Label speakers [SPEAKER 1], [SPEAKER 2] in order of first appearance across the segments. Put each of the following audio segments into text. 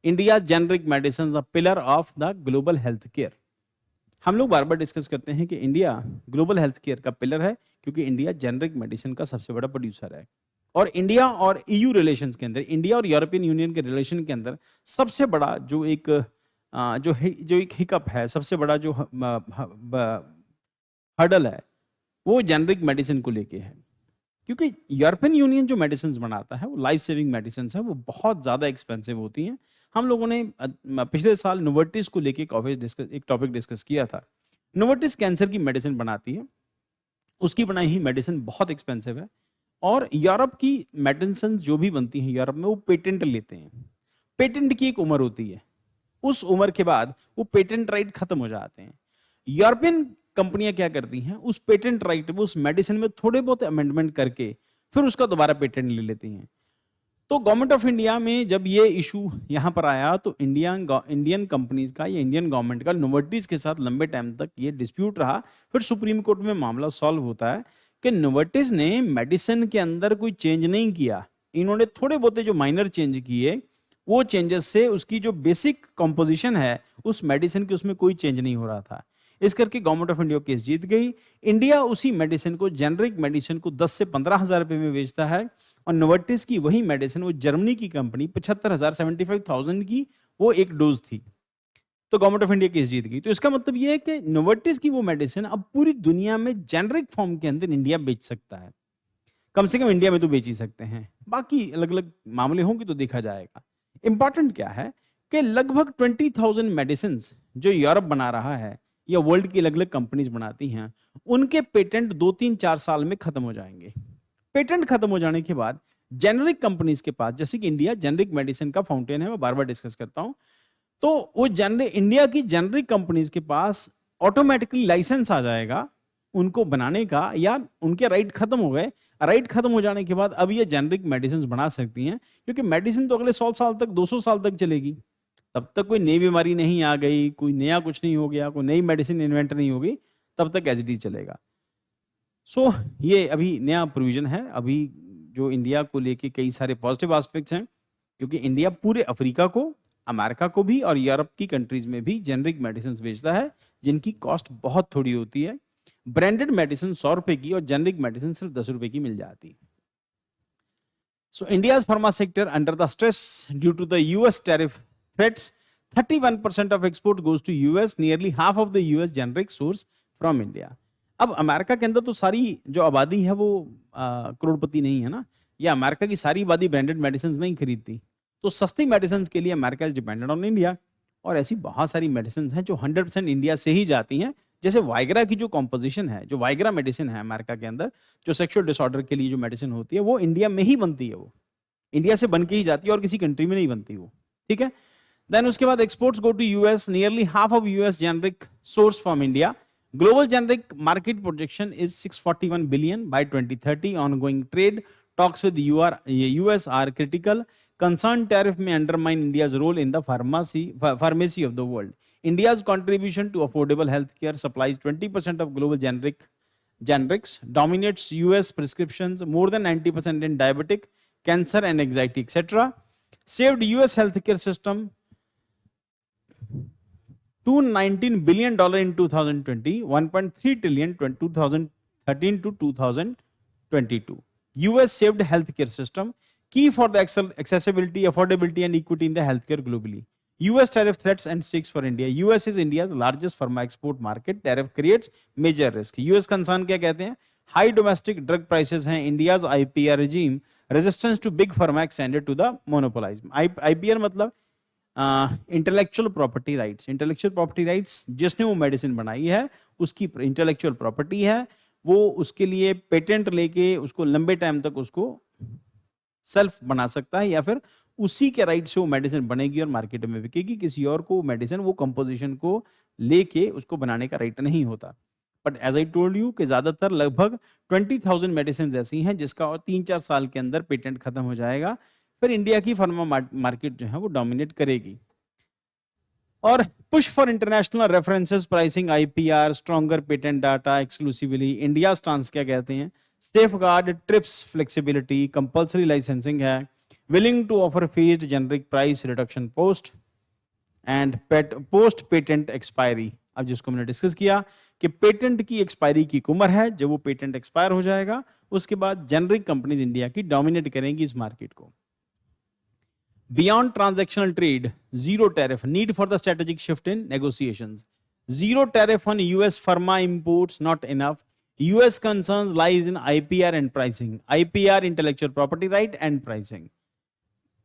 [SPEAKER 1] India generic medicine a pillar of the global health care. हम लोग बार बार discuss करते हैं कि इंडिया ग्लोबल हेल्थ केयर का पिलर है, क्योंकि इंडिया जेनरिक मेडिसिन का सबसे बड़ा प्रोड्यूसर है। और इंडिया और ईयू रिलेशंस के अंदर, इंडिया और यूरोपियन यूनियन के रिलेशन के अंदर सबसे बड़ा जो एक जो एक हिकअप है, सबसे बड़ा जो हर्डल है, वो जेनरिक मेडिसिन को लेके है। क्योंकि यूरोपियन यूनियन जो मेडिसिन बनाता है, वो लाइफ सेविंग मेडिसिन है, वो बहुत ज़्यादा एक्सपेंसिव होती हैं। हम लोगों ने पिछले साल नोवर्टिस को लेके एक टॉपिक डिस्कस किया था। नोवर्टिस कैंसर की मेडिसिन बनाती है, उसकी बनाई हुई मेडिसिन बहुत एक्सपेंसिव है। और यूरोप की मेडिसिन जो भी बनती हैं यूरोप में, वो पेटेंट लेते हैं। पेटेंट की एक उम्र होती है, उस उम्र के बाद वो पेटेंट राइट खत्म हो जाते हैं। यूरोपियन कंपनियां क्या करती हैं, उस पेटेंट राइट में, उस मेडिसिन में थोड़े बहुत अमेंडमेंट करके फिर उसका दोबारा पेटेंट ले लेती हैं। तो गवर्नमेंट ऑफ इंडिया में जब ये इशू यहां पर आया, तो इंडियन कंपनीज का या इंडियन गवर्नमेंट का नोवर्टिस के साथ लंबे टाइम तक ये डिस्प्यूट रहा। फिर सुप्रीम कोर्ट में मामला सॉल्व होता है कि नोवर्टिस ने मेडिसिन के अंदर कोई चेंज नहीं किया, इन्होंने थोड़े बहुत जो माइनर चेंज किए, वो चेंजेस से उसकी जो बेसिक कंपोजिशन है उस मेडिसिन की, उसमें कोई चेंज नहीं हो रहा था। इस करके गवर्नमेंट ऑफ इंडिया केस जीत गई। इंडिया उसी मेडिसिन को, जेनरिक मेडिसिन को 10 से 15,000 रुपए में बेचता है, और नोवर्टिस की वही मेडिसिन, वो जर्मनी की कंपनी, 75,000 की वो एक डोज थी। तो गवर्नमेंट ऑफ इंडिया केस जीत गई। तो इसका मतलब ये है कि नोवर्टिस की वो मेडिसिन अब पूरी दुनिया में जेनरिक फॉर्म के अंदर इंडिया बेच सकता है। कम से कम इंडिया में तो बेच ही सकते हैं, बाकी अलग अलग मामले होंगे तो देखा जाएगा। इंपॉर्टेंट क्या है कि लगभग 20,000 मेडिसिन जो यूरोप बना रहा है या वर्ल्ड की अलग अलग कंपनीज बनाती हैं, उनके पेटेंट 2-3-4 साल में खत्म हो जाएंगे। पेटेंट खत्म हो जाने के बाद जेनरिक कंपनीज के पास, जैसे कि इंडिया जेनरिक मेडिसिन का फाउंटेन है, मैं बार बार डिस्कस करता हूं, तो वो जेनरिक, इंडिया की जेनरिक कंपनीज के पास ऑटोमेटिकली लाइसेंस आ जाएगा उनको बनाने का, या उनके राइट खत्म हो गए। राइट खत्म हो जाने के बाद अब ये जेनरिक मेडिसिन बना सकती हैं, क्योंकि मेडिसिन तो अगले 100 साल तक, 200 साल तक चलेगी। तब तक कोई नई बीमारी नहीं आ गई, कोई नया कुछ नहीं हो गया, कोई नई मेडिसिन इन्वेंट नहीं होगी, तब तक एज इट इज चलेगा। सो ये अभी नया प्रोविजन है, अभी जो इंडिया को लेके कई सारे पॉजिटिव एस्पेक्ट्स हैं, क्योंकि इंडिया पूरे अफ्रीका को, अमेरिका को भी और यूरोप की कंट्रीज में भी जेनरिक मेडिसिन बेचता है, जिनकी कॉस्ट बहुत थोड़ी होती है। ब्रांडेड मेडिसिन 100 रुपए की और जेनरिक मेडिसिन सिर्फ 10 रुपए की मिल जाती है। So India's pharma sector under the stress due to the US tariff threats, 31% of export goes to US, nearly half of the US generic source from India. अब America के अंदर तो सारी जो आबादी है वो करोड़पति नहीं है ना, या अमेरिका की सारी आबादी ब्रांडेड मेडिसिन नहीं खरीदती। तो सस्ती मेडिसिन के लिए America is dependent on India. और ऐसी बहुत सारी मेडिसिन हैं जो 100% इंडिया से ही जाती हैं। जैसे वाइग्रा की जो कॉम्पोजिशन है, जो वाइग्रा मेडिसिन है अमेरिका के अंदर, जो सेक्सुअल डिसऑर्डर के लिए जो मेडिसिन होती है, वो इंडिया में ही बनती है। वो इंडिया से बन के ही जाती है और किसी कंट्री में नहीं बनती वो, ठीक है। देन उसके बाद exports go to US, nearly half of US generic source from India. Global generic market projection is 641 billion by 2030। Ongoing trade talks with US are critical. Concern tariff may undermine India's role in the pharmacy of the world. India's contribution to affordable healthcare supplies 20% of global generics, dominates US prescriptions, more than 90% in diabetic, cancer and anxiety, etc. Saved US healthcare system $219 billion in 2020, 1.3 trillion 2013 to 2022. US saved healthcare system, key for the accessibility, affordability and equity in the healthcare globally. US tariff threats and stakes for India. US is India's largest pharma export market. Tariff creates major risk. US concern क्या कहते हैं? High domestic drug prices हैं, India's IPR regime, resistance to big pharma extended to the monopolism. IPR मतलब intellectual property rights. Intellectual property rights जिसने वो medicine बनाई है उसकी इंटेलेक्चुअल प्रॉपर्टी है, वो उसके लिए पेटेंट लेके उसको लंबे टाइम तक उसको सेल्फ बना सकता है, या फिर उसी के राइट से वो मेडिसिन बनेगी और मार्केट में बिकेगी। किसी और को मेडिसिन, वो कंपोजिशन को लेके उसको बनाने का राइट नहीं होता। But as I told you कि ज्यादातर लगभग 20,000 मेडिसिन ऐसी हैं जिसका और 3-4 साल के अंदर पेटेंट खत्म हो जाएगा, फिर इंडिया की फार्मा मार्केट जो है वो डोमिनेट करेगी। और push for international references, pricing, IPR, stronger patent data, exclusively. India stance क्या कहते हैं? Safe guard, trips flexibility, compulsory licensing है, willing to offer phased generic price reduction post and post patent expiry। अब जिसको मैंने discuss किया कि patent की एक्सपायरी की उम्र है, जब वो पेटेंट एक्सपायर हो जाएगा उसके बाद जेनरिक कंपनीज इंडिया की डोमिनेट करेंगी इस मार्केट को। Beyond transactional trade, zero tariff, need for the strategic shift in negotiations. Zero tariff on US pharma imports not enough. US concerns lies in IPR and pricing. IPR, intellectual property right, and pricing.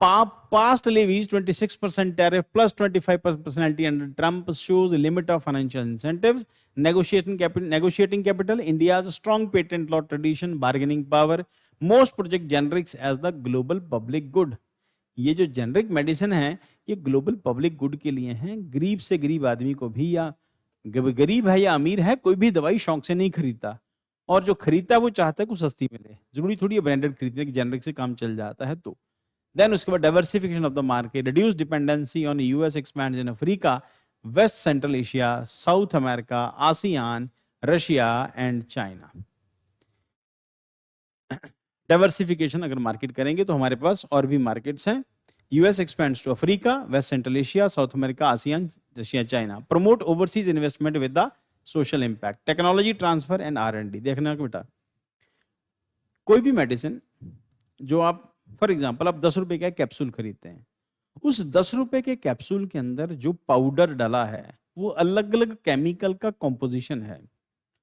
[SPEAKER 1] Past levies 26% tariff plus 25% penalty under Trump shows a limit of financial incentives. Negotiating capital, India's strong patent law tradition, bargaining power. Most project generics as the global public good. ये जो generic medicine है ये global public good के लिए हैं। गरीब से गरीब आदमी को भी, या गरीब है या अमीर है, कोई भी दवाई शौक से नहीं खरीदता, और जो खरीदता है वो चाहता है कि सस्ती मिले। जरूरी थोड़ी है ब्रांडेड खरीदने की, जेनरिक से काम चल जाता है। तो देन उसके बाद diversification of the market, reduce dependency on US, expand in Africa, west central Asia, South America, ASEAN, Russia and China. Diversification अगर मार्केट करेंगे तो हमारे पास और भी मार्केट्स हैं। US expands to Africa, west central Asia, South America, ASEAN, Russia, China. Promote overseas investment with the social impact, technology transfer and R&D। देखना बेटा, कोई भी मेडिसिन जो आप, फॉर एग्जांपल आप 10 रुपए का कैप्सूल खरीदते हैं, उस 10 रुपए के कैप्सूल के अंदर जो पाउडर डाला है वो अलग अलग केमिकल का कॉम्पोजिशन है,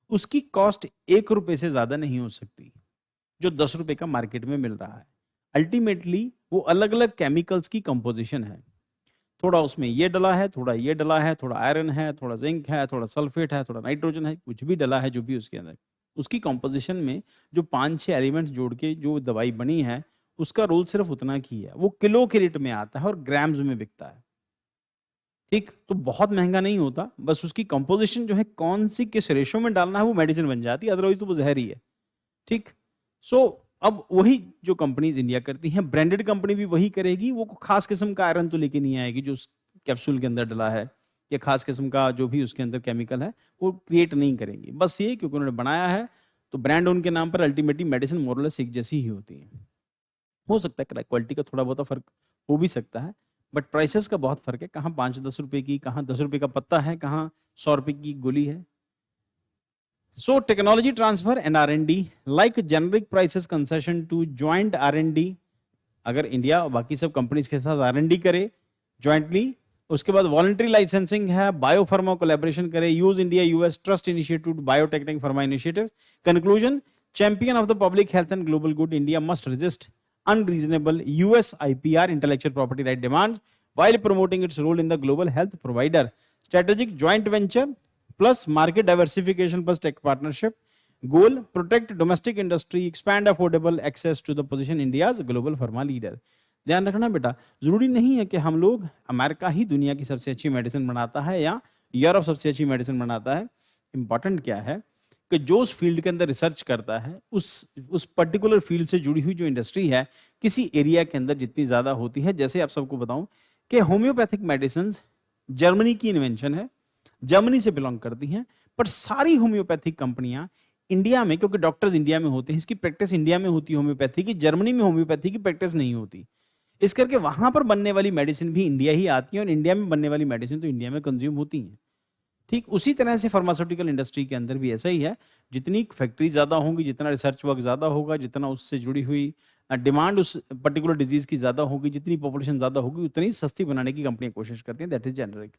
[SPEAKER 1] उसकी कॉस्ट 1 रुपए से ज्यादा नहीं हो सकती जो 10 रुपए का मार्केट में मिल रहा है। अल्टीमेटली वो अलग अलग केमिकल्स की कंपोजिशन है, थोड़ा उसमें ये डला है, थोड़ा ये डला है, थोड़ा आयरन है, थोड़ा जिंक है, थोड़ा सल्फेट है, थोड़ा नाइट्रोजन है, कुछ भी डला है जो भी उसके अंदर, उसकी कंपोजिशन में जो 5-6 एलिमेंट्स जोड़ के जो दवाई बनी है उसका रोल सिर्फ उतना की है। वो किलो के रेट में आता है और ग्राम्स में बिकता है। ठीक, तो बहुत महंगा नहीं होता, बस उसकी कंपोजिशन जो है कौन सी किस रेशो में डालना है वो मेडिसिन बन जाती है, अदरवाइज तो वो जहर ही है। ठीक, सो अब वही जो कंपनीज इंडिया करती हैं, ब्रांडेड कंपनी भी वही करेगी। वो खास किस्म का आयरन तो लेके नहीं आएगी जो उस कैप्सूल के अंदर डला है, या खास किस्म का जो भी उसके अंदर केमिकल है वो क्रिएट नहीं करेंगी। बस ये क्योंकि उन्होंने बनाया है तो ब्रांड उनके नाम पर, अल्टीमेटली मेडिसिन मोरलेस एक जैसी ही होती है। हो सकता है क्वालिटी का थोड़ा बहुत फर्क हो भी सकता है, बट प्राइसेस का बहुत फर्क है। कहाँ 5-10 रुपए की, कहाँ 10 रुपए का पत्ता है, कहाँ 100 रुपए की गोली है। So technology transfer and R&D, like generic prices concession to joint R&D, अगर इंडिया और बाकी सब कंपनीज के साथ R&D करे jointly, उसके बाद वॉलंटरी लाइसेंसिंग है, बायोफार्मा कोलैबोरेशन करे, use India US trust initiative biotechnic pharma initiative. Conclusion, champion of the public health and global good, India must resist unreasonable US IPR intellectual property right demands while promoting its role in the global health provider. Strategic joint venture plus market diversification plus tech partnership. Goal, protect domestic industry, expand affordable access to the position India's global pharma leader. ध्यान रखना बेटा, जरूरी नहीं है कि हम लोग, America ही दुनिया की सबसे अच्छी मेडिसिन बनाता है या यूरोप सबसे अच्छी मेडिसिन बनाता है। इंपॉर्टेंट क्या है कि जो उस फील्ड के अंदर रिसर्च करता है, उस पर्टिकुलर फील्ड से जुड़ी हुई जो इंडस्ट्री है किसी एरिया के अंदर जितनी ज्यादा होती है। जैसे आप सबको बताऊं कि होम्योपैथिक मेडिसिन जर्मनी की इन्वेंशन है, जर्मनी से बिलोंग करती हैं, पर सारी होम्योपैथिक कंपनियां इंडिया में, क्योंकि डॉक्टर्स इंडिया में होते हैं, इसकी प्रैक्टिस इंडिया में होती है होम्योपैथी की, जर्मनी में होम्योपैथी की प्रैक्टिस नहीं होती। इस करके वहां पर बनने वाली मेडिसिन भी इंडिया ही आती है और इंडिया में बनने वाली मेडिसिन तो इंडिया में कंज्यूम होती हैं। ठीक उसी तरह से फार्मास्यूटिकल इंडस्ट्री के अंदर भी ऐसा ही है। जितनी फैक्ट्री ज्यादा होंगी, जितना रिसर्च वर्क ज्यादा होगा, जितना उससे जुड़ी हुई डिमांड उस पर्टिकुलर डिजीज की ज्यादा होगी, जितनी पॉपुलेशन ज्यादा होगी, उतनी सस्ती बनाने की कंपनियां कोशिश करती हैं। That is generic.